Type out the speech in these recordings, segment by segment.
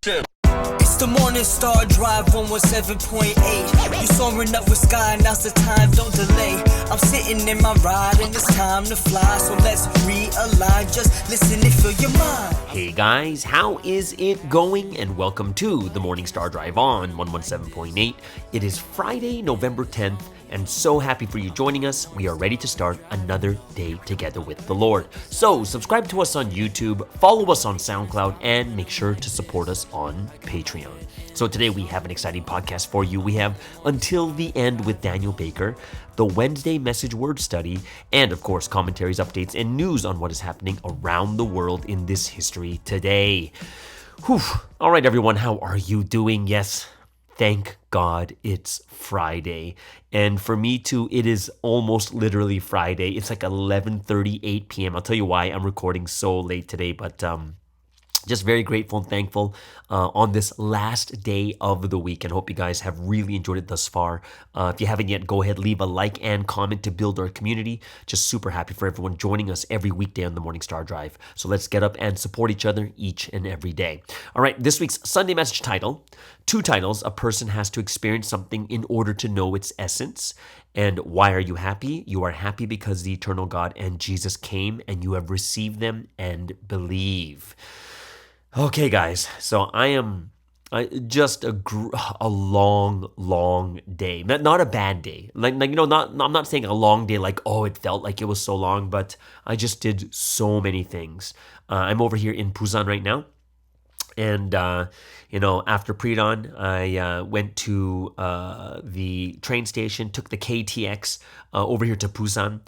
It's the Morning Star Drive 117.8. You soaring up with sky, now's the time, don't delay. I'm sitting in my ride and it's time to fly. So let's realign, just listen and fill your mind. Hey guys, how is it going? And welcome to the Morning Star Drive on 117.8. It is Friday, November 10th, and so happy for you joining us. We are ready to start another day together with the Lord. So subscribe to us on YouTube, follow us on SoundCloud, and make sure to support us on Patreon. So today we have an exciting podcast for you. We have Until the End with Daniel Baker, the Wednesday Message Word Study, and of course commentaries, updates, and news on what is happening around the world in this history today. Whew. All right, everyone, how are you doing? Yes, thank God it's Friday. And for me too, it is almost literally Friday. It's like 11:38 p.m. I'll tell you why I'm recording so late today, but just very grateful and thankful on this last day of the week, and hope you guys have really enjoyed it thus far. If you haven't yet, go ahead, leave a like and comment to build our community. Just super happy for everyone joining us every weekday on the Morning Star Drive. So let's get up and support each other each and every day. All right, this week's Sunday message title, two titles: a person has to experience something in order to know its essence. And why are you happy? You are happy because the eternal God and Jesus came and you have received them and believe. Okay, guys, so just a long day. Not a bad day. I'm not saying a long day like, oh, it felt like it was so long, but I just did so many things. I'm over here in Busan right now. And, after pre-dawn, I went to the train station, took the KTX over here to Busan.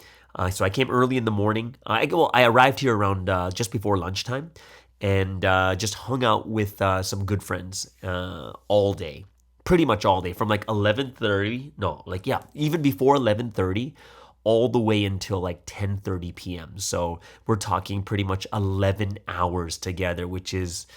So I came early in the morning. I arrived here around just before lunchtime. And just hung out with some good friends all day, pretty much all day, from like 11:30, even before 11:30, all the way until like 10:30 p.m. So we're talking pretty much 11 hours together, which is,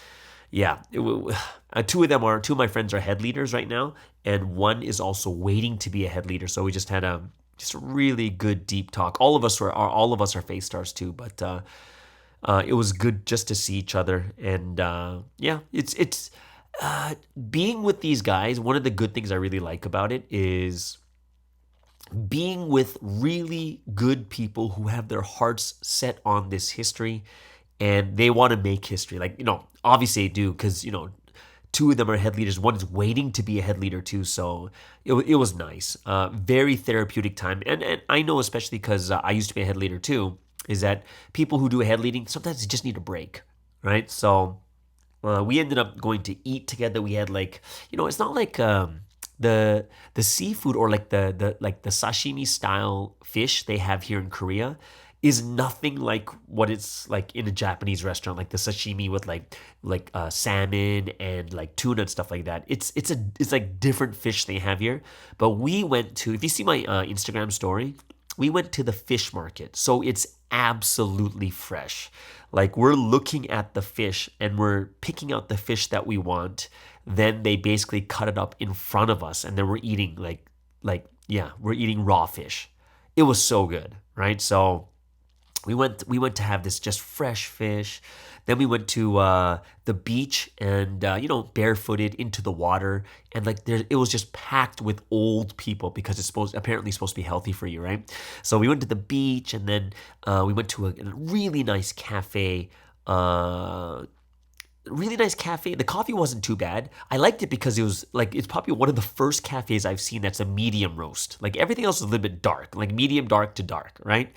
two of my friends are head leaders right now, and one is also waiting to be a head leader. So we just had a really good deep talk. All of us are face stars too, but it was good just to see each other, and it's being with these guys. One of the good things I really like about it is being with really good people who have their hearts set on this history, and they want to make history. Obviously they do, because two of them are head leaders. One is waiting to be a head leader too, so it was nice. Very therapeutic time, and I know, especially because I used to be a head leader too, is that people who do head leading, sometimes they just need a break, right? So we ended up going to eat together. We had it's not like the seafood or like the sashimi style fish they have here in Korea is nothing like what it's like in a Japanese restaurant, like the sashimi with like salmon and like tuna and stuff like that. It's like different fish they have here. But we went to, if you see my Instagram story, we went to the fish market. So it's absolutely fresh. Like, we're looking at the fish and we're picking out the fish that we want. Then they basically cut it up in front of us, and then we're eating we're eating raw fish. It was so good, right? So we went to have this just fresh fish. Then we went to the beach and barefooted into the water, and it was just packed with old people because it's apparently supposed to be healthy for you, right? So we went to the beach, and then we went to a really nice cafe. The coffee wasn't too bad. I liked it because it was it's probably one of the first cafes I've seen that's a medium roast. Like, everything else is a little bit dark, like medium dark to dark, right?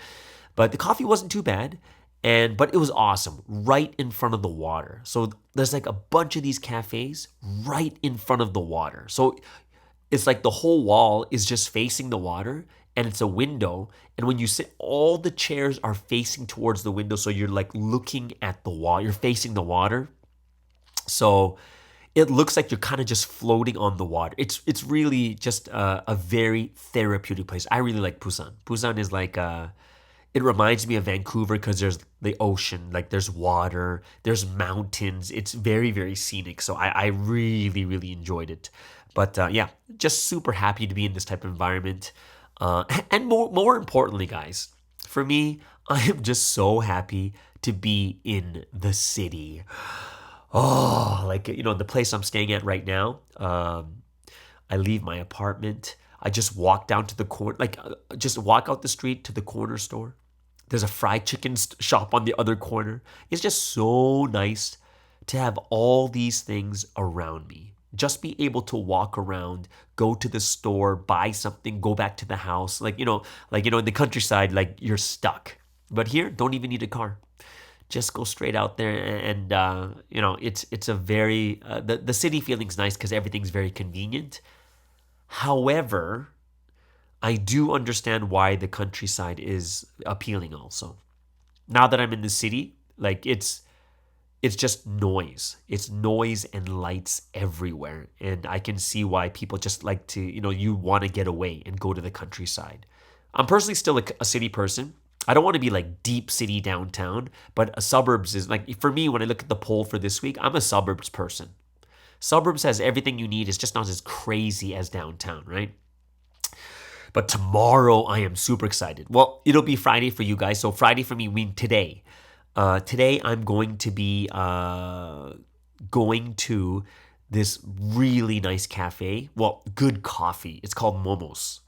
But the coffee wasn't too bad. But it was awesome, right in front of the water. So there's like a bunch of these cafes right in front of the water. So it's like the whole wall is just facing the water, and it's a window. And when you sit, all the chairs are facing towards the window. So you're like looking at the wall, you're facing the water. So it looks like you're kind of just floating on the water. It's really just a very therapeutic place. I really like Busan. Busan is like it reminds me of Vancouver because there's the ocean, like there's water, there's mountains. It's very, very scenic. So I really, really enjoyed it. But just super happy to be in this type of environment. And more importantly, guys, for me, I am just so happy to be in the city. Oh, like, the place I'm staying at right now, I leave my apartment. I just walk down to the corner, just walk out the street to the corner store. There's a fried chicken shop on the other corner. It's just so nice to have all these things around me. Just be able to walk around, go to the store, buy something, go back to the house. In the countryside, like you're stuck. But here, don't even need a car. Just go straight out there, and it's a very the city feeling's nice because everything's very convenient. However, I do understand why the countryside is appealing also. Now that I'm in the city, like it's just noise. It's noise and lights everywhere. And I can see why people just like to, you want to get away and go to the countryside. I'm personally still a city person. I don't want to be like deep city downtown, but suburbs is like, for me, when I look at the poll for this week, I'm a suburbs person. Suburbs has everything you need. It's just not as crazy as downtown, right? But tomorrow I am super excited. Well, it'll be Friday for you guys. So Friday for me means today. Today I'm going to be going to this really nice cafe. Well, good coffee. It's called Momos.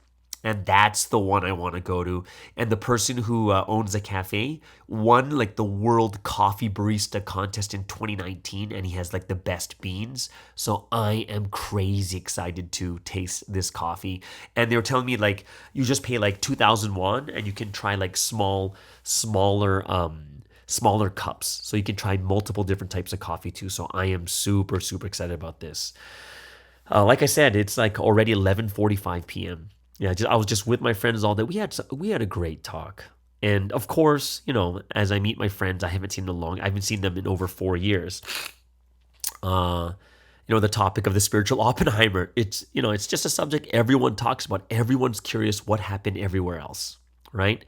And that's the one I want to go to. And the person who owns the cafe won like the World Coffee Barista Contest in 2019. And he has like the best beans. So I am crazy excited to taste this coffee. And they were telling me like you just pay like 2,000 won and you can try like smaller cups. So you can try multiple different types of coffee too. So I am super, super excited about this. Like I said, it's like already 11:45 p.m. Yeah, I was just with my friends all day. We had a great talk. And of course, as I meet my friends, I haven't seen them long. I haven't seen them in over 4 years. The topic of the spiritual Oppenheimer. It's just a subject everyone talks about. Everyone's curious what happened everywhere else, right?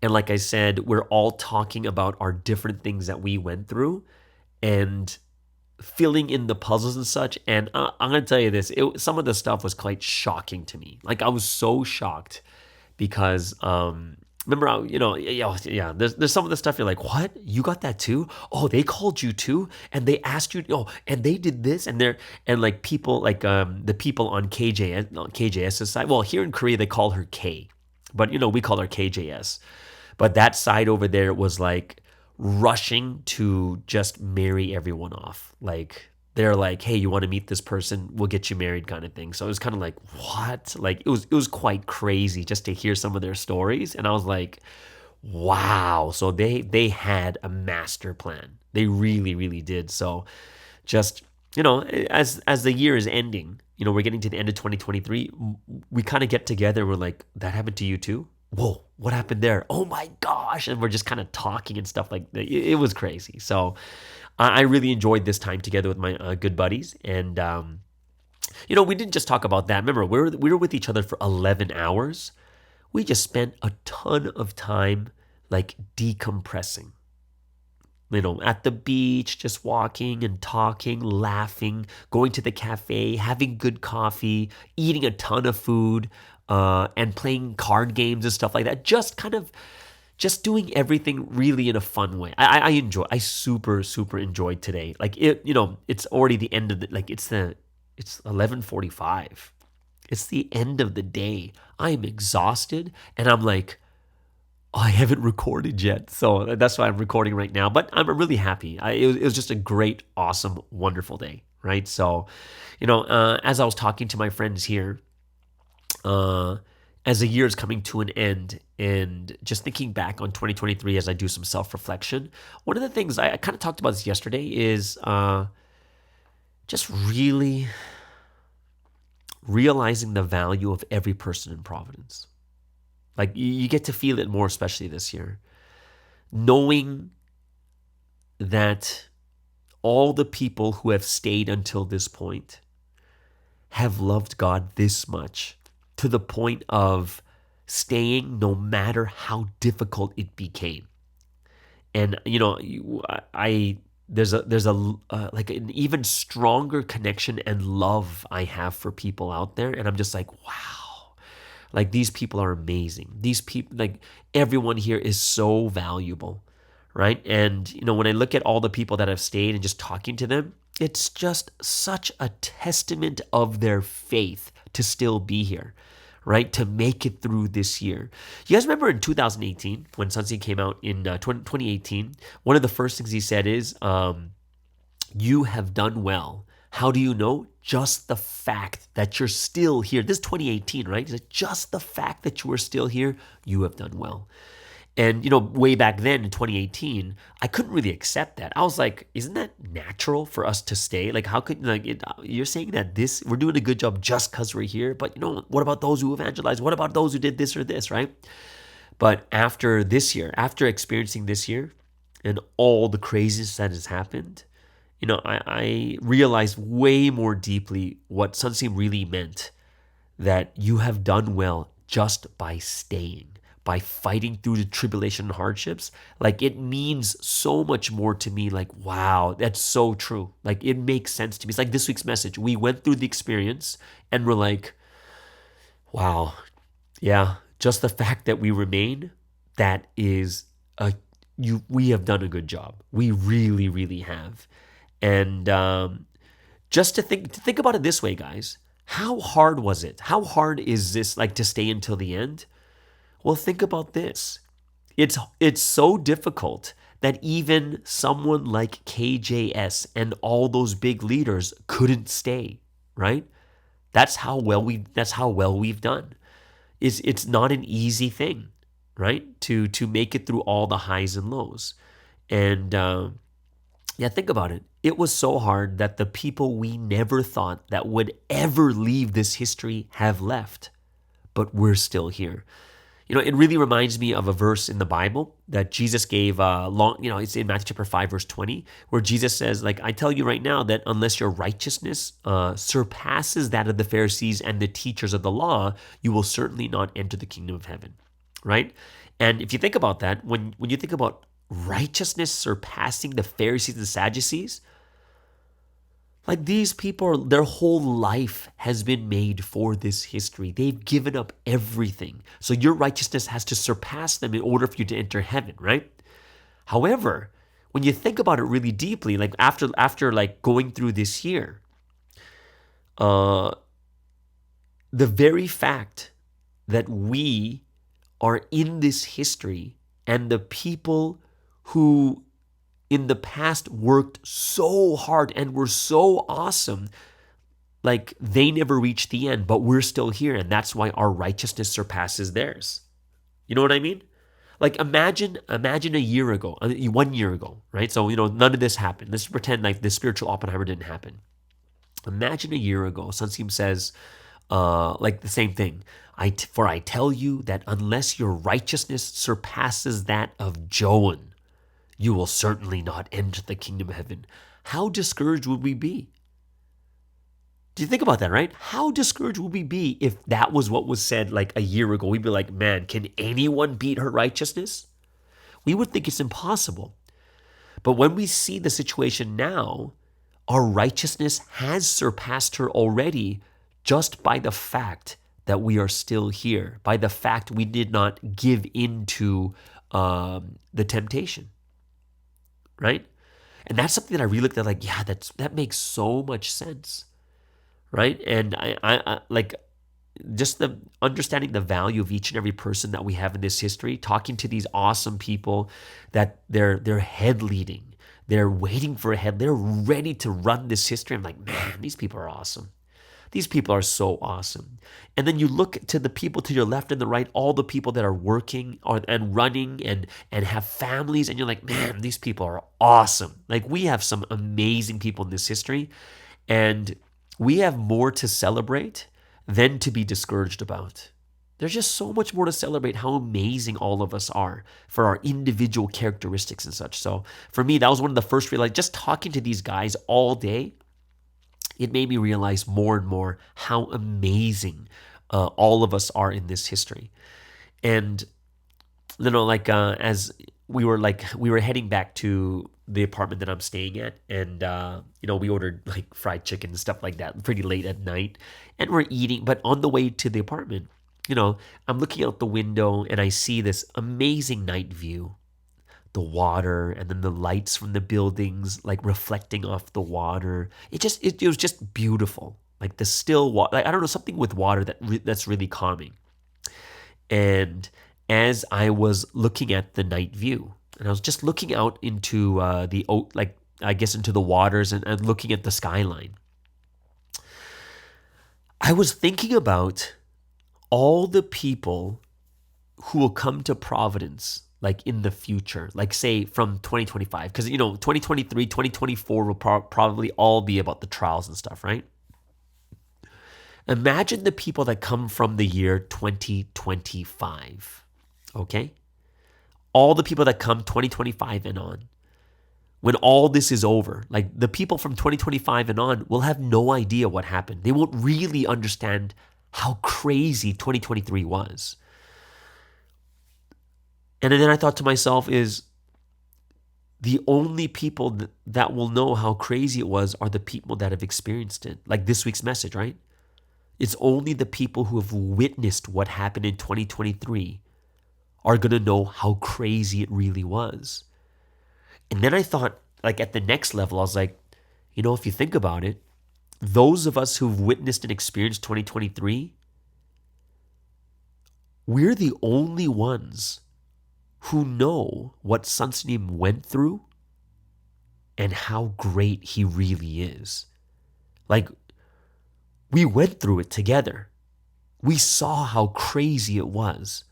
And like I said, we're all talking about our different things that we went through and filling in the puzzles and such. And I'm going to tell you this, some of the stuff was quite shocking to me. Like I was so shocked because, remember, there's some of the stuff you're like, what? You got that too? Oh, they called you too? And they asked you, and they did this and like people like, the people on KJS's side. Well, here in Korea, they call her K, but we call her KJS. But that side over there was like rushing to just marry everyone off. Like they're like, hey, you want to meet this person? We'll get you married kind of thing. So it was kind of like, what? Like it was quite crazy just to hear some of their stories. And I was like, wow. So they had a master plan. They really, really did. So just, as the year is ending, we're getting to the end of 2023, we kind of get together and we're like, that happened to you too? Whoa, what happened there? Oh my gosh. And we're just kind of talking and stuff like that. It was crazy. So I really enjoyed this time together with my good buddies. And, we didn't just talk about that. Remember, we were with each other for 11 hours. We just spent a ton of time like decompressing. At the beach, just walking and talking, laughing, going to the cafe, having good coffee, eating a ton of food, and playing card games and stuff like that. Just doing everything really in a fun way. I super, super enjoyed today. Like it's already the end of the, like it's 11:45. It's the end of the day. I am exhausted and I'm like, I haven't recorded yet. So that's why I'm recording right now. But I'm really happy. It was just a great, awesome, wonderful day, right? So, as I was talking to my friends here, as the year is coming to an end and just thinking back on 2023 as I do some self-reflection, one of the things, I kind of talked about this yesterday, is just really realizing the value of every person in Providence. Like you get to feel it more, especially this year. Knowing that all the people who have stayed until this point have loved God this much, to the point of staying no matter how difficult it became. And there's a like an even stronger connection and love I have for people out there, and I'm just like, wow. Like these people are amazing. These people, like everyone here is so valuable, right? And when I look at all the people that have stayed and just talking to them, It's just such a testament of their faith to still be here, right? To make it through this year. You guys remember in 2018 when Sunsi came out in 2018, one of the first things he said is, you have done well. How do you know? Just the fact that you're still here. This is 2018, right? He said, just the fact that you are still here, you have done well. And, way back then in 2018, I couldn't really accept that. I was like, isn't that natural for us to stay? Like, how could, you're saying that we're doing a good job just because we're here, but what about those who evangelized? What about those who did this or this, right? But after this year, after experiencing this year and all the craziness that has happened, I realized way more deeply what Sunsim really meant, that you have done well just by staying, by fighting through the tribulation and hardships. Like, it means so much more to me. Like, wow, that's so true. Like, it makes sense to me. It's like this week's message. We went through the experience and we're like, wow, yeah, just the fact that we remain, that is we have done a good job. We really, really have. And just to think about it this way, guys, how hard was it? How hard is this, like, to stay until the end? Well, think about this. It's so difficult that even someone like KJS and all those big leaders couldn't stay, right? That's how well we've done. It's not an easy thing, right? To make it through all the highs and lows. And think about it. It was so hard that the people we never thought that would ever leave this history have left, but we're still here. It really reminds me of a verse in the Bible that Jesus gave it's in Matthew chapter 5, verse 20, where Jesus says, like, I tell you right now that unless your righteousness surpasses that of the Pharisees and the teachers of the law, you will certainly not enter the kingdom of heaven, right? And if you think about that, when you think about righteousness surpassing the Pharisees and the Sadducees, like, these people, their whole life has been made for this history. They've given up everything. So your righteousness has to surpass them in order for you to enter heaven, right? However, when you think about it really deeply, like after like going through this year, the very fact that we are in this history and the people who in the past worked so hard and were so awesome, like, they never reached the end, but we're still here, and that's why our righteousness surpasses theirs. You know what I mean? Like, imagine a year ago, 1 year ago, right? So, none of this happened. Let's pretend like the spiritual Oppenheimer didn't happen. Imagine a year ago, Sunsim says, like, the same thing. For I tell you that unless your righteousness surpasses that of Joan, you will certainly not enter the kingdom of heaven. How discouraged would we be? Do you think about that, right? How discouraged would we be if that was what was said like a year ago? We'd be like, man, can anyone beat her righteousness? We would think it's impossible. But when we see the situation now, our righteousness has surpassed her already, just by the fact that we are still here, by the fact we did not give into the temptation. Right? And that's something that I really looked at, like, yeah, that makes so much sense, right? And I like, just the understanding the value of each and every person that we have in this history, talking to these awesome people that they're head leading, they're waiting for a head, they're ready to run this history. I'm like, man, these people are awesome. These people are so awesome. And then you look to the people to your left and the right, all the people that are working and running and have families, and you're like, man, these people are awesome. Like, we have some amazing people in this history, and we have more to celebrate than to be discouraged about. There's just so much more to celebrate how amazing all of us are for our individual characteristics and such. So for me, that was one of the first just talking to these guys all day, it made me realize more and more how amazing all of us are in this history. And as we were heading back to the apartment that I'm staying at, and we ordered like fried chicken and stuff like that pretty late at night, and we're eating. But on the way to the apartment, I'm looking out the window and I see this amazing night view. the water and then the lights from the buildings like reflecting off the water. It was just beautiful. Like the still water, like, I don't know, something with water that's really calming. And as I was looking at the night view, and I was just looking out into into the waters and looking at the skyline, I was thinking about all the people who will come to Providence like in the future, like say from 2025, because 2023, 2024 will probably all be about the trials and stuff, right? Imagine the people that come from the year 2025, okay? All the people that come 2025 and on. When all this is over, like the people from 2025 and on will have no idea what happened. They won't really understand how crazy 2023 was. And then I thought to myself is the only people that will know how crazy it was are the people that have experienced it. Like this week's message, right? It's only the people who have witnessed what happened in 2023 are going to know how crazy it really was. And then I thought, like at the next level, I was like, if you think about it, those of us who've witnessed and experienced 2023, we're the only ones who know what Sunseem went through and how great he really is. Like, we went through it together. We saw how crazy it was.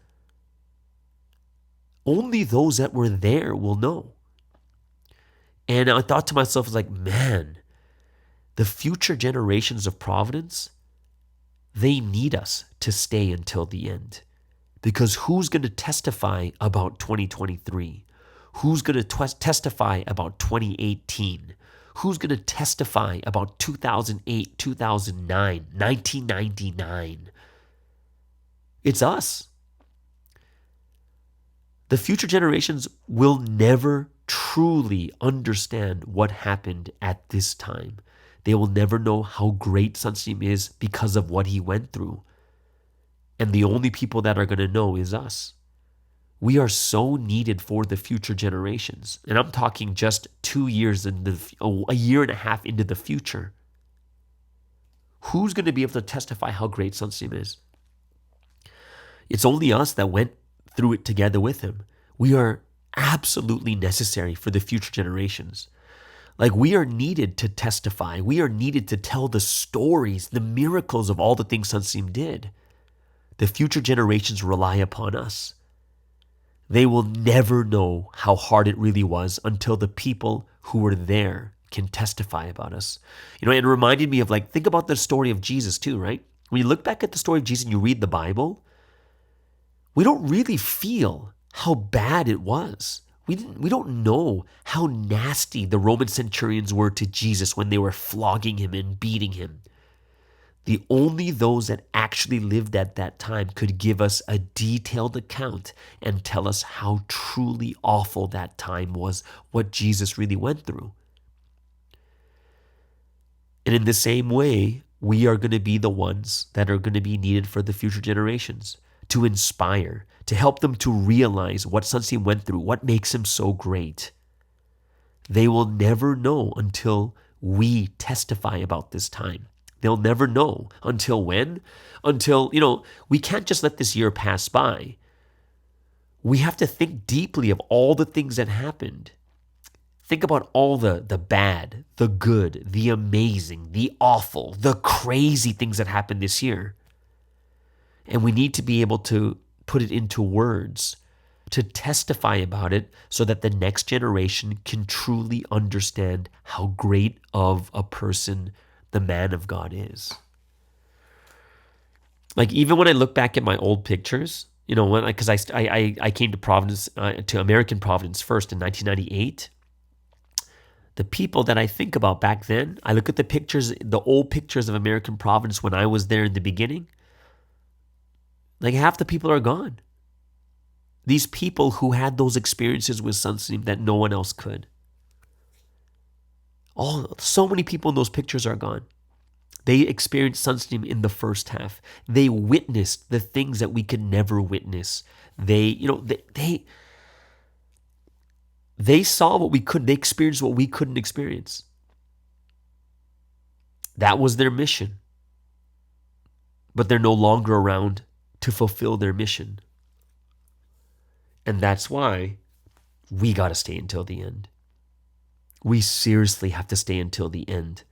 Only those that were there will know. And I thought to myself, like, man, the future generations of Providence, they need us to stay until the end. Because who's going to testify about 2023? Who's going to testify about 2018? Who's going to testify about 2008, 2009, 1999? It's us. The future generations will never truly understand what happened at this time. They will never know how great Sunseem is because of what he went through. And the only people that are going to know is us. We are so needed for the future generations. And I'm talking just 2 years a year and a half into the future. Who's going to be able to testify how great Sunseem is? It's only us that went through it together with him. We are absolutely necessary for the future generations. Like, we are needed to testify. We are needed to tell the stories, the miracles of all the things Sunseem did. The future generations rely upon us. They will never know how hard it really was until the people who were there can testify about us. It reminded me of, like, think about the story of Jesus too, right? When you look back at the story of Jesus and you read the Bible, we don't really feel how bad it was. We don't know how nasty the Roman centurions were to Jesus when they were flogging him and beating him. Only those that actually lived at that time could give us a detailed account and tell us how truly awful that time was, what Jesus really went through. And in the same way, we are going to be the ones that are going to be needed for the future generations to inspire, to help them to realize what Sunseem went through, what makes him so great. They will never know until we testify about this time. They'll never know. Until when? Until, we can't just let this year pass by. We have to think deeply of all the things that happened. Think about all the bad, the good, the amazing, the awful, the crazy things that happened this year. And we need to be able to put it into words, to testify about it so that the next generation can truly understand how great of a person the man of God is. Like, even when I look back at my old pictures, because I came to Providence, to American Providence first in 1998. The people that I think about back then, I look at the pictures, the old pictures of American Providence when I was there in the beginning. Like, half the people are gone. These people who had those experiences with Sunseem that no one else could. So many people in those pictures are gone. They experienced Sunseem in the first half. They witnessed the things that we could never witness. They They saw what we couldn't, they experienced what we couldn't experience. That was their mission. But they're no longer around to fulfill their mission. And that's why we got to stay until the end. We seriously have to stay until the end.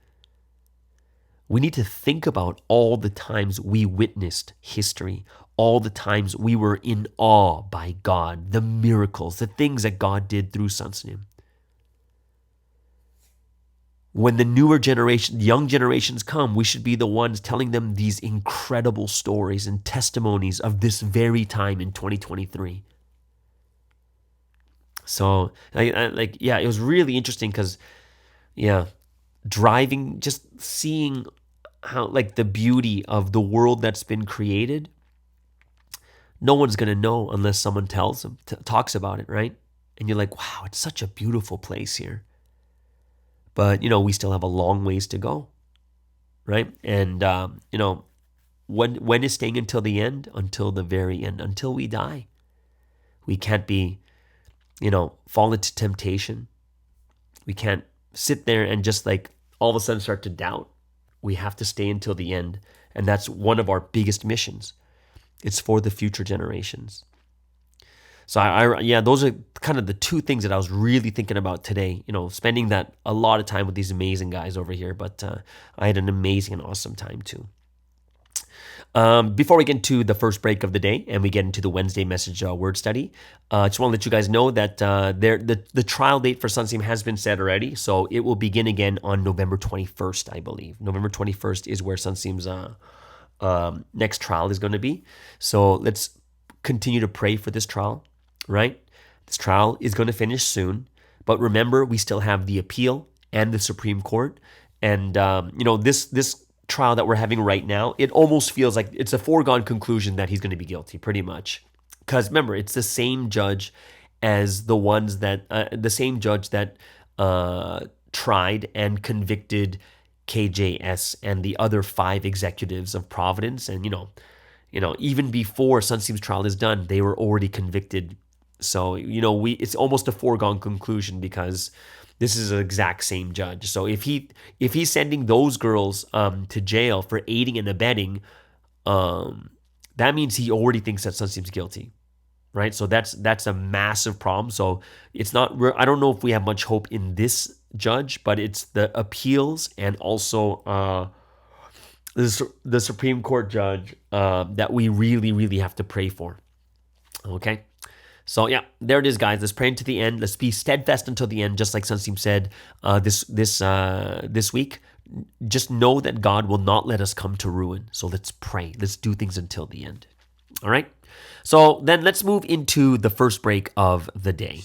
We need to think about all the times we witnessed history, all the times we were in awe by God, the miracles, the things that God did through Sunsim. When the newer generation, young generations come, we should be the ones telling them these incredible stories and testimonies of this very time in 2023. So, it was really interesting because, driving, just seeing how, the beauty of the world that's been created, no one's going to know unless someone tells them, talks about it, right? And you're like, wow, it's such a beautiful place here. But, we still have a long ways to go, right? And, when is staying until the end? Until the very end, until we die. We can't be, fall into temptation. We can't sit there and just all of a sudden start to doubt. We have to stay until the end. And that's one of our biggest missions. It's for the future generations. So those are kind of the two things that I was really thinking about today, spending a lot of time with these amazing guys over here, but I had an amazing and awesome time too. Before we get into the first break of the day and we get into the Wednesday message word study, I just want to let you guys know that the trial date for Sunsim has been set already. So it will begin again on November 21st, I believe. November 21st is where Sunsim's next trial is going to be. So let's continue to pray for this trial, right? This trial is going to finish soon. But remember, we still have the appeal and the Supreme Court. And, this trial that we're having right now, it almost feels like it's a foregone conclusion that he's going to be guilty, pretty much. Because remember, it's the same judge as the same judge that tried and convicted KJS and the other 5 executives of Providence. And, even before Sunsim's trial is done, they were already convicted. So, it's almost a foregone conclusion because this is the exact same judge. So if he's sending those girls to jail for aiding and abetting, that means he already thinks that Sunsim's guilty, right? So that's a massive problem. So it's not. I don't know if we have much hope in this judge, but it's the appeals and also the Supreme Court judge that we really, really have to pray for. Okay. So there it is, guys. Let's pray into the end. Let's be steadfast until the end, just like Sunsim said this week. Just know that God will not let us come to ruin. So let's pray. Let's do things until the end. All right. So then let's move into the first break of the day.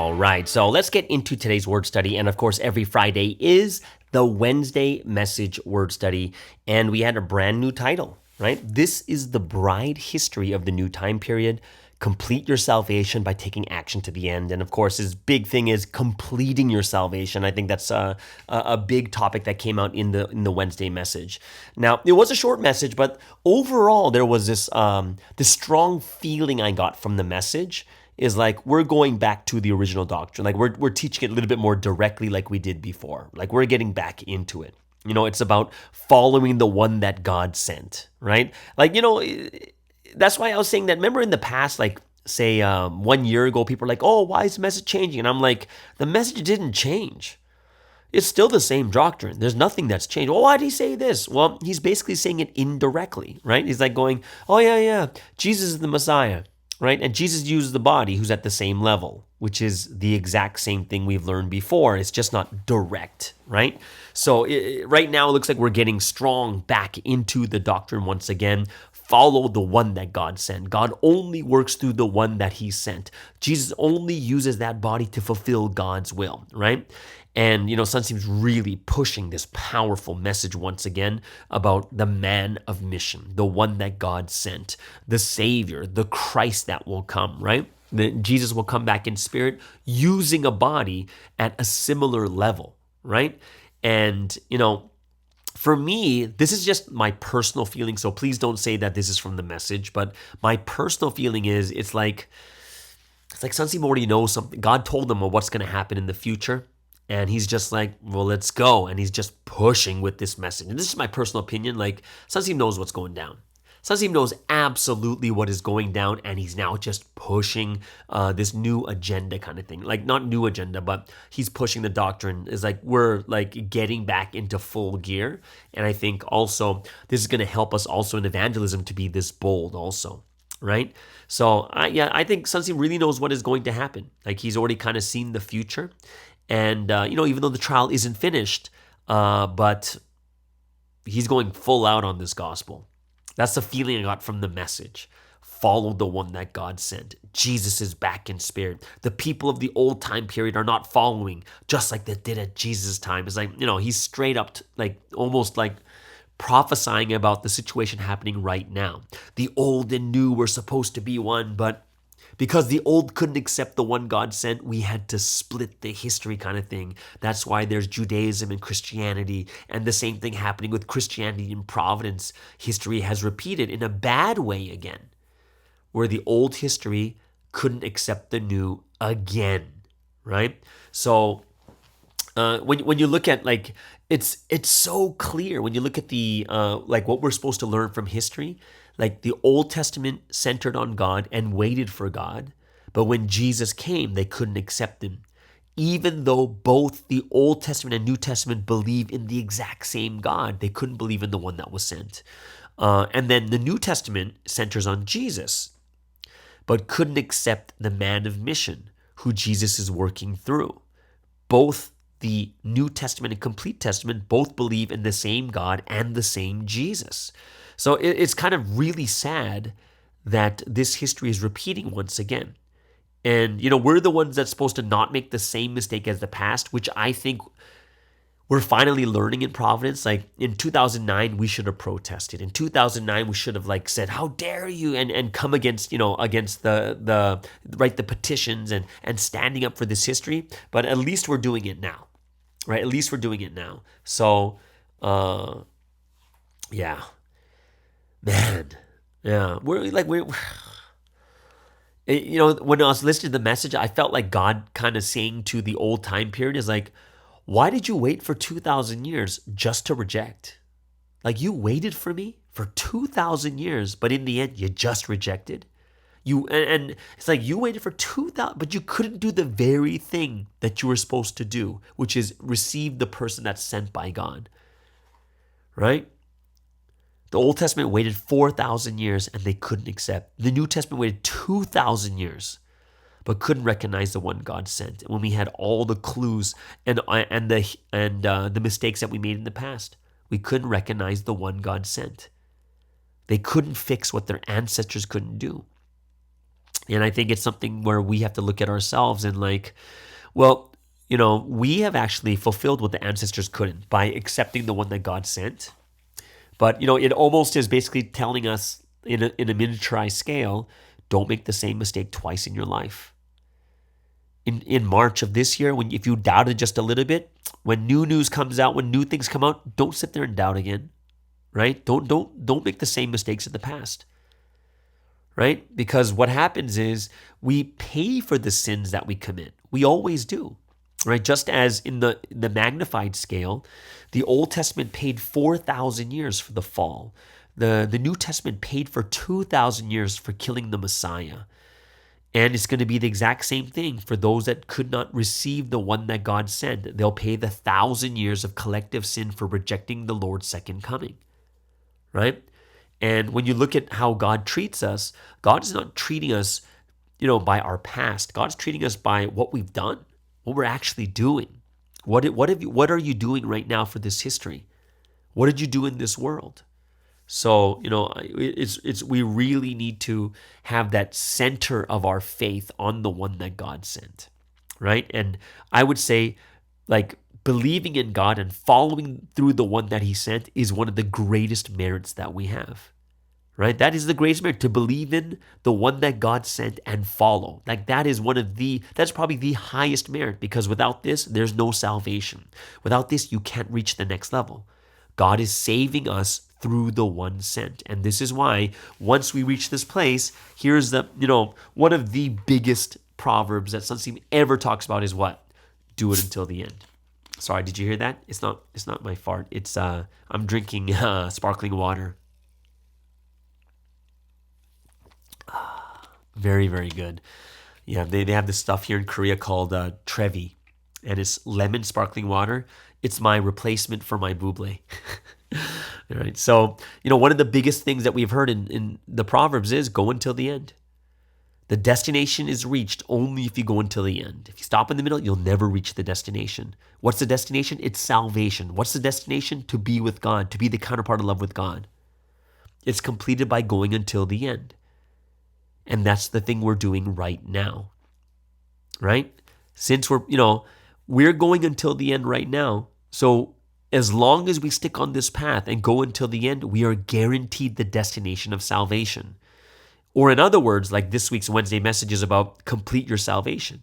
All right, so let's get into today's word study. And of course, every Friday is the Wednesday message word study. And we had a brand new title, right? This is the bride history of the new time period. Complete your salvation by taking action to the end. And of course, his big thing is completing your salvation. I think that's a big topic that came out in the Wednesday message. Now, it was a short message, but overall, there was this strong feeling I got from the message is like we're going back to the original doctrine. Like we're teaching it a little bit more directly like we did before. Like we're getting back into it. You know, it's about following the one that God sent, right? Like, you know, that's why I was saying that. Remember in the past, like say 1 year ago, people were like, oh, why is the message changing? And I'm like, the message didn't change. It's still the same doctrine. There's nothing that's changed. Well, why did he say this? Well, he's basically saying it indirectly, right? He's like going, oh, yeah, Jesus is the Messiah, right? And Jesus uses the body who's at the same level, which is the exact same thing we've learned before. It's just not direct, right? So right now it looks like we're getting strong back into the doctrine once again. Follow the one that God sent. God only works through the one that he sent. Jesus only uses that body to fulfill God's will, right? And, you know, Sun seems really pushing this powerful message once again about the man of mission, the one that God sent, the Savior, the Christ that will come, right? That Jesus will come back in spirit using a body at a similar level, right? And, you know, for me, this is just my personal feeling, so please don't say that this is from the message, but my personal feeling is it's like Sunseem already knows something. God told them what's going to happen in the future, and he's just like, well, let's go, and he's just pushing with this message. And this is my personal opinion. Like, Sunseem knows what's going down. Sunseem knows absolutely what is going down, and he's now just pushing this new agenda kind of thing. Like, not new agenda, but he's pushing the doctrine. Is like we're like getting back into full gear. And I think also this is going to help us also in evangelism to be this bold also, right? So I think Sunseem really knows what is going to happen. Like he's already kind of seen the future. And, you know, even though the trial isn't finished, but he's going full out on this gospel. That's the feeling I got from the message. Follow the one that God sent. Jesus is back in spirit. The people of the old time period are not following, just like they did at Jesus' time. It's like, you know, he's straight up, like almost like prophesying about the situation happening right now. The old and new were supposed to be one, but because the old couldn't accept the one God sent, we had to split the history kind of thing. That's why there's Judaism and Christianity, and the same thing happening with Christianity in Providence. History has repeated in a bad way again, where the old history couldn't accept the new again, right? So when you look at like, it's so clear when you look at the like what we're supposed to learn from history. Like the Old Testament centered on God and waited for God. But when Jesus came, they couldn't accept him. Even though both the Old Testament and New Testament believe in the exact same God, they couldn't believe in the one that was sent. And then the New Testament centers on Jesus, but couldn't accept the man of mission who Jesus is working through. Both the New Testament and Complete Testament both believe in the same God and the same Jesus. So it's kind of really sad that this history is repeating once again. And, you know, we're the ones that's supposed to not make the same mistake as the past, which I think we're finally learning in Providence. Like in 2009, we should have protested. In 2009, we should have like said, how dare you, and come against, you know, against the petitions and standing up for this history. But at least we're doing it now, right? At least we're doing it now. So, yeah. Man, yeah, we're you know, when I was listening to the message, I felt like God kind of saying to the old time period is like, why did you wait for 2,000 years just to reject? Like you waited for me for 2,000 years, but in the end, you just rejected. And it's like you waited for 2,000, but you couldn't do the very thing that you were supposed to do, which is receive the person that's sent by God, right? The Old Testament waited 4,000 years and they couldn't accept. The New Testament waited 2,000 years but couldn't recognize the one God sent. When we had all the clues and the mistakes that we made in the past, we couldn't recognize the one God sent. They couldn't fix what their ancestors couldn't do. And I think it's something where we have to look at ourselves and like, well, we have actually fulfilled what the ancestors couldn't by accepting the one that God sent. But, it almost is basically telling us in a miniaturized scale, don't make the same mistake twice in your life. In March of this year, if you doubted just a little bit, when new news comes out, when new things come out, don't sit there and doubt again, right? Don't make the same mistakes of the past, right? Because what happens is we pay for the sins that we commit. We always do, right? Just as in the magnified scale, the Old Testament paid 4,000 years for the fall. The New Testament paid for 2,000 years for killing the Messiah. And it's going to be the exact same thing for those that could not receive the one that God sent. They'll pay the 1,000 years of collective sin for rejecting the Lord's second coming, right? And when you look at how God treats us, God is not treating us, by our past. God's treating us by what we've done, what we're actually doing. What are you doing right now for this history? What did you do in this world? So, we really need to have that center of our faith on the one that God sent, right? And I would say, like, believing in God and following through the one that he sent is one of the greatest merits that we have, right? That is the greatest merit, to believe in the one that God sent and follow. Like, that's probably the highest merit, because without this, there's no salvation. Without this, you can't reach the next level. God is saving us through the one sent. And this is why once we reach this place, here's one of the biggest proverbs that Sunseam ever talks about is what? Do it until the end. Sorry, did you hear that? It's not my fart. It's I'm drinking sparkling water. Very, very good. Yeah, they have this stuff here in Korea called Trevi, and it's lemon sparkling water. It's my replacement for my buble. All right. So, one of the biggest things that we've heard in the Proverbs is go until the end. The destination is reached only if you go until the end. If you stop in the middle, you'll never reach the destination. What's the destination? It's salvation. What's the destination? To be with God, to be the counterpart of love with God. It's completed by going until the end. And that's the thing we're doing right now, right? Since we're going until the end right now. So as long as we stick on this path and go until the end, we are guaranteed the destination of salvation. Or in other words, like this week's Wednesday message is about complete your salvation.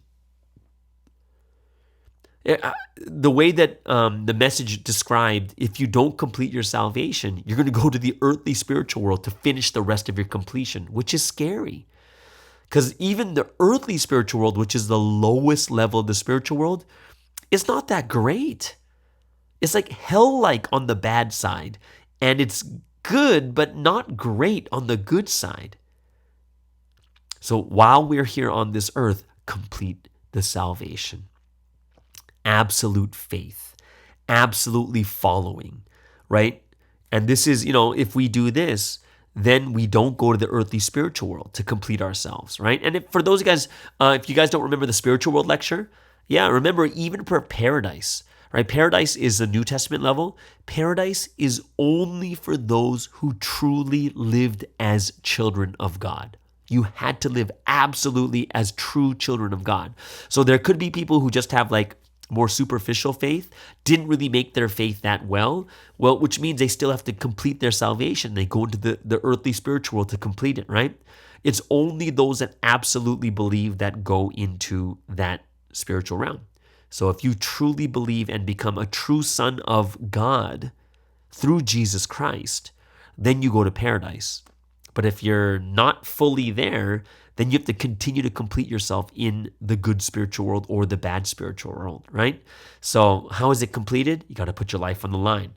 The way that the message described, if you don't complete your salvation, you're going to go to the earthly spiritual world to finish the rest of your completion, which is scary. Because even the earthly spiritual world, which is the lowest level of the spiritual world, it's not that great. It's like hell-like on the bad side, and it's good but not great on the good side. So while we're here on this earth, complete the salvation. Absolute faith, absolutely following, right? And this is, if we do this, then we don't go to the earthly spiritual world to complete ourselves, right? And for those guys, if you guys don't remember the spiritual world lecture, remember even for paradise, right? Paradise is the New Testament level. Paradise is only for those who truly lived as children of God. You had to live absolutely as true children of God. So there could be people who just have like more superficial faith, didn't really make their faith that well, which means they still have to complete their salvation. They go into the earthly spiritual world to complete it, right? It's only those that absolutely believe that go into that spiritual realm. So if you truly believe and become a true son of God through Jesus Christ, then you go to paradise. But if you're not fully there, then you have to continue to complete yourself in the good spiritual world or the bad spiritual world, right? So how is it completed? You got to put your life on the line.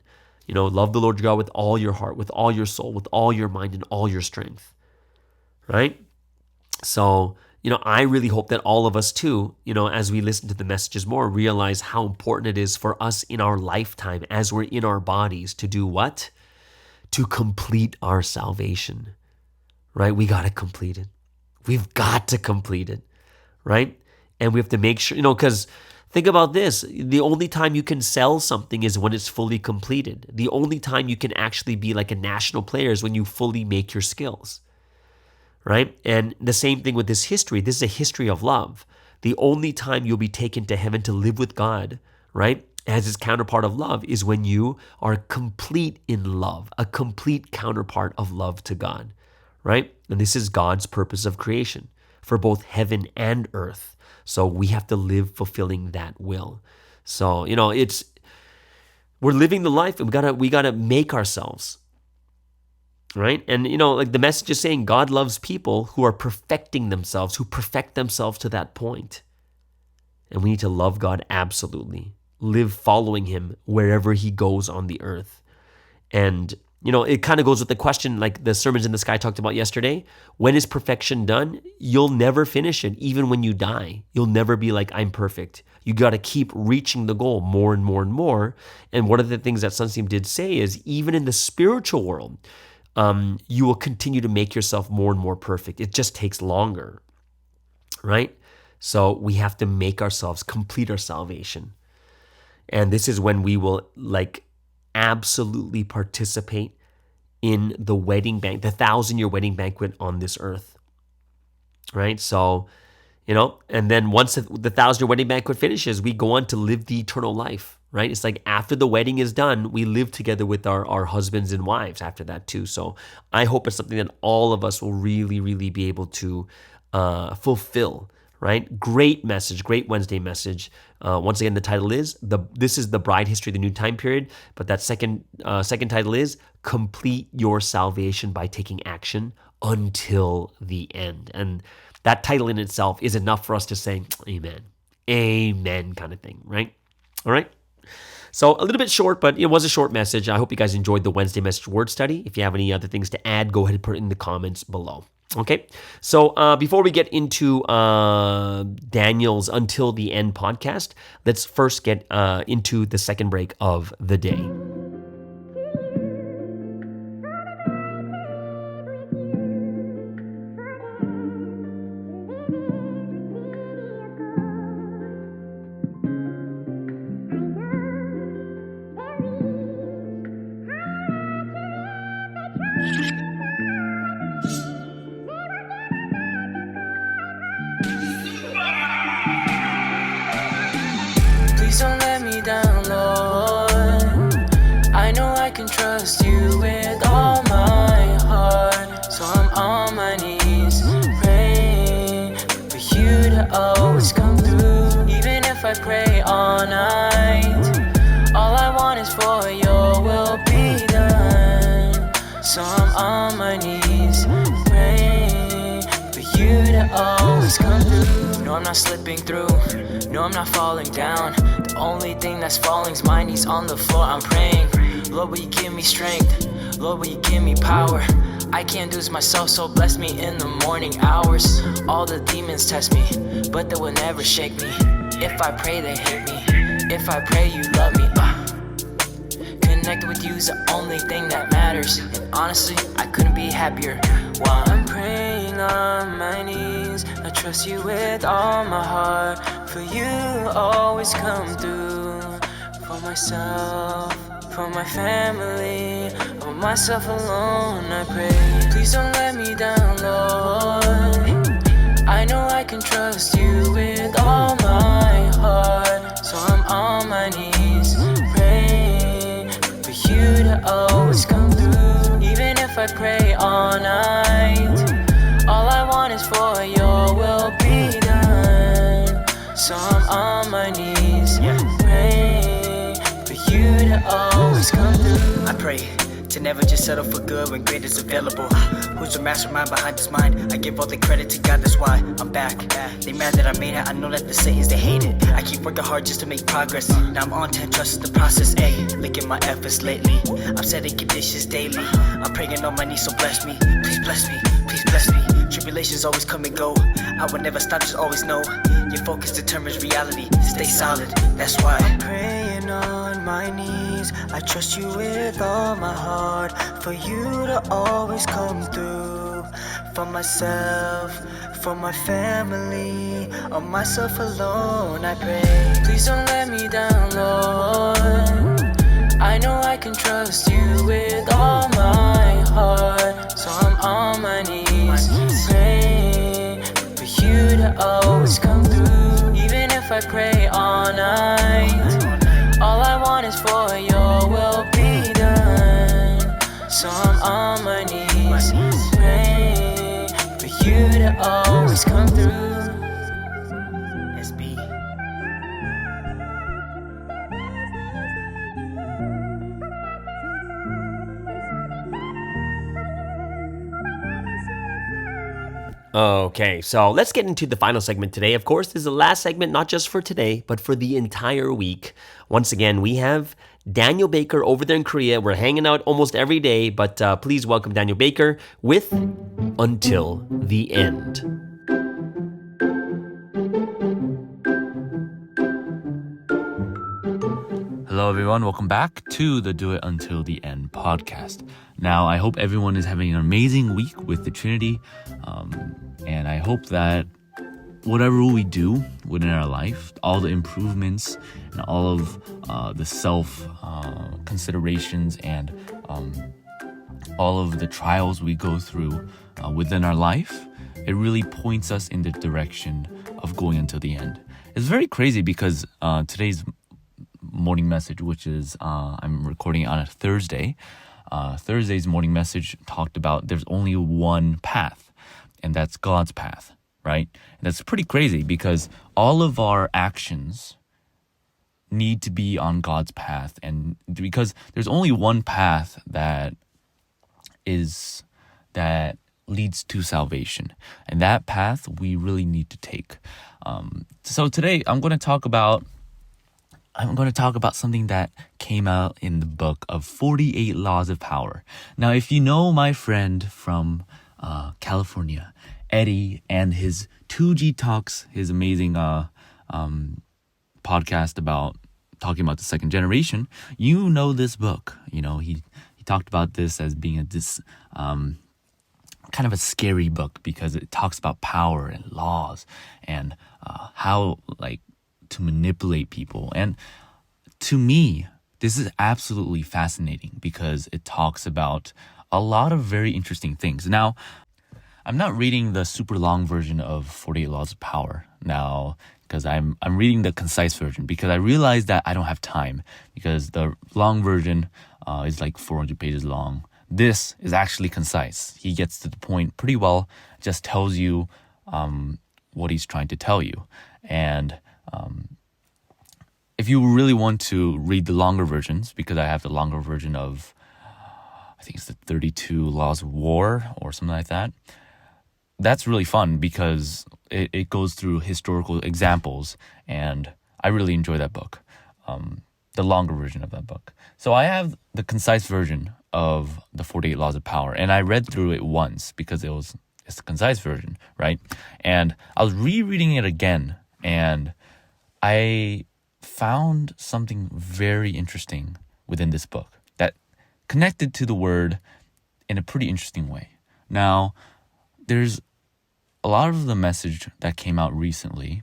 Love the Lord your God with all your heart, with all your soul, with all your mind, and all your strength, right? So, I really hope that all of us too, as we listen to the messages more, realize how important it is for us in our lifetime, as we're in our bodies, to do what? To complete our salvation, right? We got to complete it. We've got to complete it, right? And we have to make sure, because think about this. The only time you can sell something is when it's fully completed. The only time you can actually be like a national player is when you fully make your skills, right? And the same thing with this history. This is a history of love. The only time you'll be taken to heaven to live with God, right, as his counterpart of love is when you are complete in love, a complete counterpart of love to God, right? And this is God's purpose of creation for both heaven and earth. So we have to live fulfilling that will. So, we're living the life, and we gotta make ourselves, right? And like the message is saying, God loves people who are perfecting themselves, who perfect themselves to that point. And we need to love God absolutely, live following him wherever he goes on the earth. And it kind of goes with the question, like the Sermons in the Sky talked about yesterday. When is perfection done? You'll never finish it. Even when you die, you'll never be like, I'm perfect. You got to keep reaching the goal more and more and more. And one of the things that Sunseam did say is, even in the spiritual world, you will continue to make yourself more and more perfect. It just takes longer, right? So we have to make ourselves complete our salvation. And this is when we will absolutely participate in the wedding banquet, the 1,000-year wedding banquet on this earth, right? So, and then once the 1,000-year wedding banquet finishes, we go on to live the eternal life, right? It's like after the wedding is done, we live together with our husbands and wives after that too. So I hope it's something that all of us will really, really be able to fulfill, right? Great message, great Wednesday message. Once again, the title is this is the bride history, the new time period. But that second title is Complete Your Salvation by Taking Action Until the End. And that title in itself is enough for us to say, amen, amen kind of thing, right? All right. So a little bit short, but it was a short message. I hope you guys enjoyed the Wednesday message word study. If you have any other things to add, go ahead and put it in the comments below. Okay, so before we get into Daniel's Until the End podcast, let's first get into the second break of the day. Please don't let me down, Lord. I know I can trust you with all my heart. So I'm on my knees, praying for you to always come through. Even if I pray all night, all I want is for your will be done. So I'm on my knees, praying for you to always come through. No, I'm not slipping through. No, I'm not falling down. The only thing that's falling is my knees on the floor. I'm praying, Lord, will you give me strength? Lord, will you give me power? I can't do this myself, so bless me in the morning hours. All the demons test me, but they will never shake me. If I pray, they hate me. If I pray, you love me. Connected with you is the only thing that matters. And honestly, I couldn't be happier. While I'm praying on my knees, I trust you with all my heart. For you always come through. For myself, for my family, for myself alone I pray. Please don't let me down, Lord. I know I can trust you with all my heart. So I'm on my knees, praying for you to always come through. Even if I pray all night, all I want is for your will be done. So I'm on my knees, praying for you to always come through. I pray to never just settle for good when great is available. Who's the mastermind behind this mind? I give all the credit to God, that's why I'm back. They mad that I made it, I know that the Satans, they hate it. I keep working hard just to make progress. Now I'm on 10, trust the process, ayy. Look at my efforts lately, I'm setting conditions daily. I'm praying on my knees, so bless me. Please bless me, please bless me. Tribulations always come and go, I will never stop, just always know. Your focus determines reality, stay solid, that's why I'm praying on my knees, I trust you with all my heart. For you to always come through. For myself, for my family, on myself alone I pray. Please don't let me down, Lord. I know I can trust you with all my heart. So I'm on my knees, praying I pray all night. All I want is for your will be done. So I'm on my knees, praying for you to always come through. SB. Okay, so let's get into the final segment today. Of course, this is the last segment, not just for today, but for the entire week. Once again, we have Daniel Baker over there in Korea. We're hanging out almost every day, but please welcome Daniel Baker with Until the End. Hello, everyone. Welcome back to the Do It Until the End podcast. Now, I hope everyone is having an amazing week with the Trinity. And I hope that whatever we do within our life, all the improvements and all of the self considerations and all of the trials we go through within our life, it really points us in the direction of going until the end. It's very crazy because today's morning message, which is I'm recording on a Thursday. Thursday's morning message talked about there's only one path, and that's God's path, right? And that's pretty crazy because all of our actions need to be on God's path, and because there's only one path that leads to salvation, and that path we really need to take. So today I'm going to talk about something that came out in the book of 48 Laws of Power. Now, if you know my friend from California, Eddie, and his 2G Talks, his amazing podcast about talking about the second generation, you know this book. You know, he talked about this as being this kind of a scary book because it talks about power and laws and how to manipulate people. And to me, this is absolutely fascinating because it talks about a lot of very interesting things. Now, I'm not reading the super long version of 48 Laws of Power now because I'm reading the concise version because I realized that I don't have time because the long version is like 400 pages long. This is actually concise. He gets to the point pretty well, just tells you what he's trying to tell you. And if you really want to read the longer versions, because I have the longer version of, I think it's the 32 Laws of War or something like that, that's really fun because it goes through historical examples, and I really enjoy that book, the longer version of that book. So I have the concise version of the 48 Laws of Power, and I read through it once because it's the concise version, right? And I was rereading it again, and I found something very interesting within this book that connected to the word in a pretty interesting way. Now, there's a lot of the message that came out recently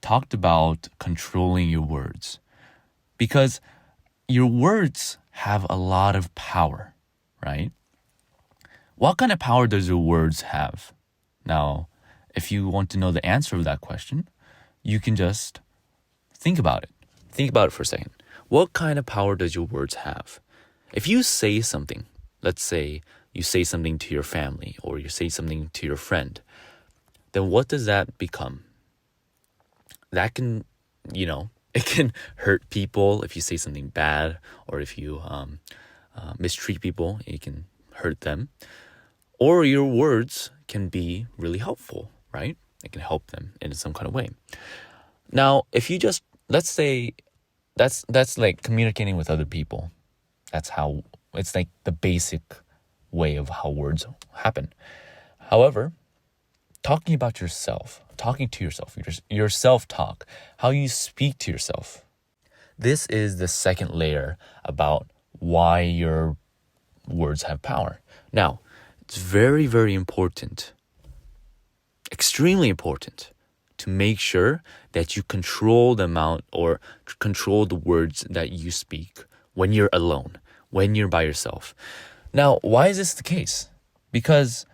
talked about controlling your words because your words have a lot of power, right? What kind of power does your words have? Now, if you want to know the answer of that question, you can just think about it. Think about it for a second. What kind of power does your words have? If you say something, let's say you say something to your family or you say something to your friend, then what does that become? That can, it can hurt people if you say something bad, or if you mistreat people, it can hurt them. Or your words can be really helpful, right? It can help them in some kind of way. Now, if you just, let's say, that's like communicating with other people. That's how, it's like the basic way of how words happen. However, talking about yourself, talking to yourself, your self-talk, how you speak to yourself. This is the second layer about why your words have power. Now, it's very, very important, extremely important, to make sure that you control the amount or control the words that you speak when you're alone, when you're by yourself. Now, why is this the case? Because,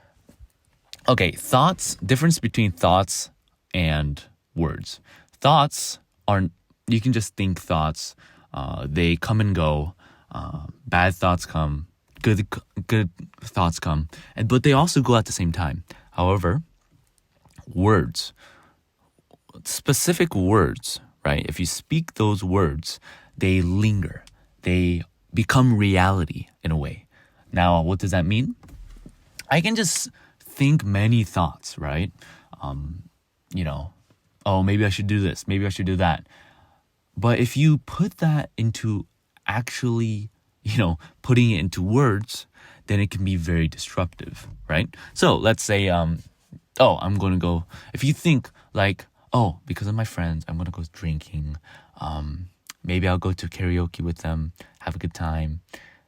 difference between thoughts and words. thoughts aren't, you can just think thoughts. They come and go. Bad thoughts come. Good thoughts come. But they also go at the same time. However, words, specific words, right? If you speak those words, they linger. They become reality in a way. Now, what does that mean? I can just think many thoughts, right? Oh, maybe I should do this. Maybe I should do that. But if you put that into actually, putting it into words, then it can be very disruptive, right? So let's say, I'm going to go, if you think like, because of my friends, I'm going to go drinking. Maybe I'll go to karaoke with them, have a good time.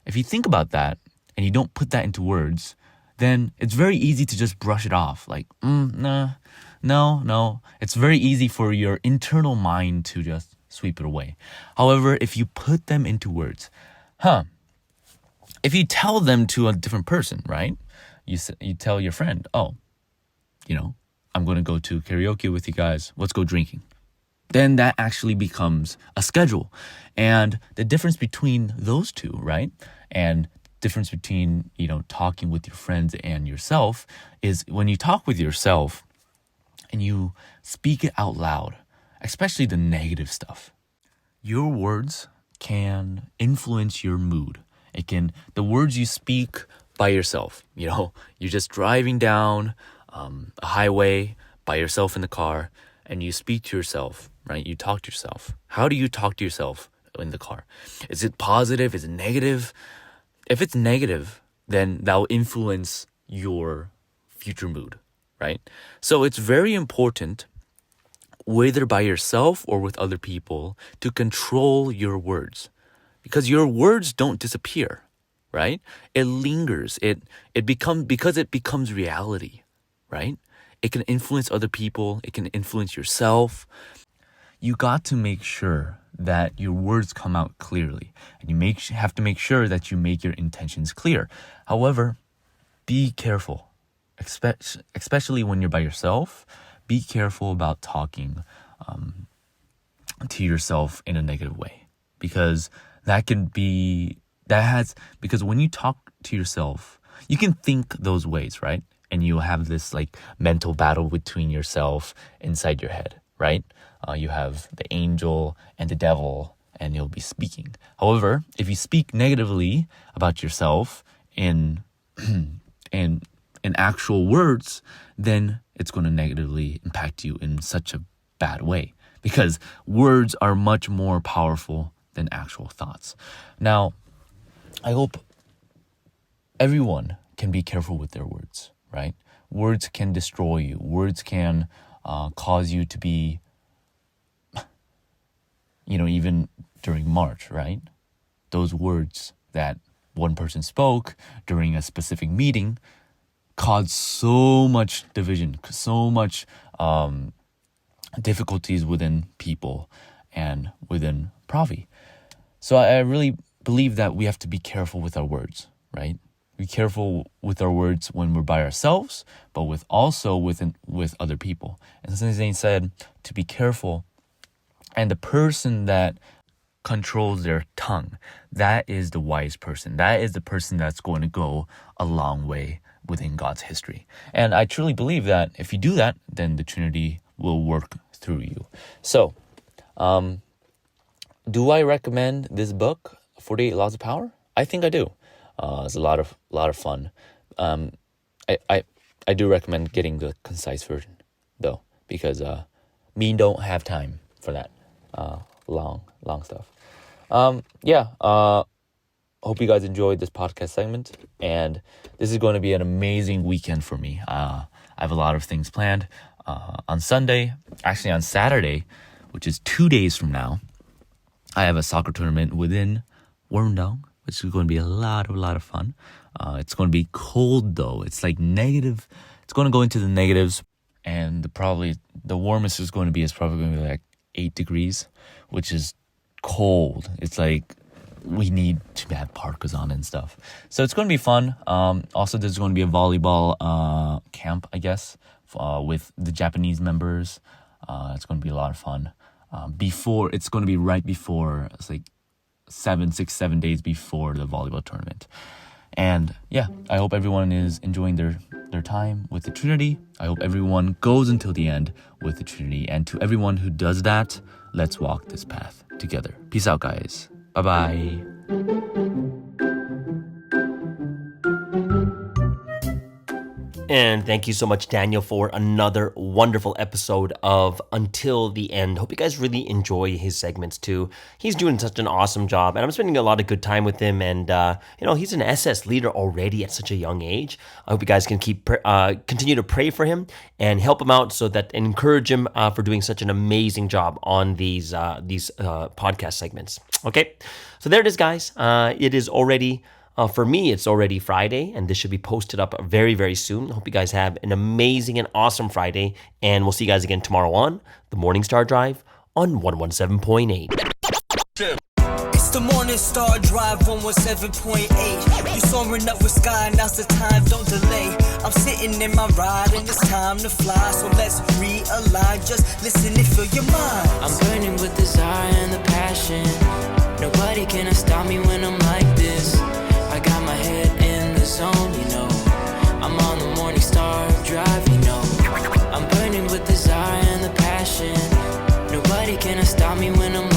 If you think about that and you don't put that into words, then it's very easy to just brush it off. Like, no. It's very easy for your internal mind to just sweep it away. However, if you put them into words, if you tell them to a different person, right? You tell your friend, I'm going to go to karaoke with you guys. Let's go drinking. Then that actually becomes a schedule. And the difference between those two, right? And difference between, talking with your friends and yourself is when you talk with yourself and you speak it out loud, especially the negative stuff, your words can influence your mood. The words you speak by yourself, you're just driving down a highway by yourself in the car and you speak to yourself, right? You talk to yourself. How do you talk to yourself in the car? Is it positive? Is it negative? If it's negative, then that will influence your future mood, right? So it's very important, whether by yourself or with other people, to control your words. Because your words don't disappear, right? It lingers. Because it becomes reality, right? It can influence other people. It can influence yourself. You got to make sure that your words come out clearly. And you have to make sure that you make your intentions clear. However, be careful, especially when you're by yourself. Be careful about talking to yourself in a negative way, because because when you talk to yourself, you can think those ways, right? And you'll have this like mental battle between yourself inside your head, right? You have the angel and the devil, and you'll be speaking. However, if you speak negatively about yourself in actual words, then it's going to negatively impact you in such a bad way, because words are much more powerful than actual thoughts. Now, I hope everyone can be careful with their words, right? Words can destroy you. Words can cause you to be, even during March, right? Those words that one person spoke during a specific meeting caused so much division, so much difficulties within people and within Provi. So I really believe that we have to be careful with our words, right? Be careful with our words when we're by ourselves, but with other people. And since they said to be careful, and the person that controls their tongue, that is the wise person. That is the person that's going to go a long way within God's history. And I truly believe that if you do that, then the Trinity will work through you. So, do I recommend this book, 48 Laws of Power? I think I do. It's a lot of fun. I do recommend getting the concise version though, because me don't have time for that long stuff. Hope you guys enjoyed this podcast segment, and this is going to be an amazing weekend for me. I have a lot of things planned. On Saturday, which is 2 days from now, I have a soccer tournament within Wormdong, which is going to be a lot of fun. It's going to be cold though. It's like negative. It's going to go into the negatives, and the warmest is going to be like 8 degrees, which is cold. It's like we need to have parkas on and stuff. So it's going to be fun. Also, there's going to be a volleyball camp, I guess, with the Japanese members. It's going to be a lot of fun. It's going to be right before, it's like 7 days before the volleyball tournament. And yeah, I hope everyone is enjoying their time with the Trinity. I hope everyone goes until the end with the Trinity. And to everyone who does that, let's walk this path together. Peace out, guys. Bye-bye. And thank you so much, Daniel, for another wonderful episode of Until the End. Hope you guys really enjoy his segments too. He's doing such an awesome job, and I'm spending a lot of good time with him. And he's an SS leader already at such a young age. I hope you guys can continue to pray for him and help him out and encourage him for doing such an amazing job on these podcast segments. Okay, so there it is, guys. It is already. For me, it's already Friday, and this should be posted up very, very soon. Hope you guys have an amazing and awesome Friday, and we'll see you guys again tomorrow on the Morning Star Drive on 117.8. It's the Morning Star Drive 117.8. You soaring up with sky, now's the time, don't delay. I'm sitting in my ride and it's time to fly, so let's realign. Just listen and fill your mind. I'm burning with desire and the passion. Nobody can stop me when I'm like this. I got my head in the zone, I'm on the Morning Star Drive, I'm burning with desire and the passion. Nobody can stop me when I'm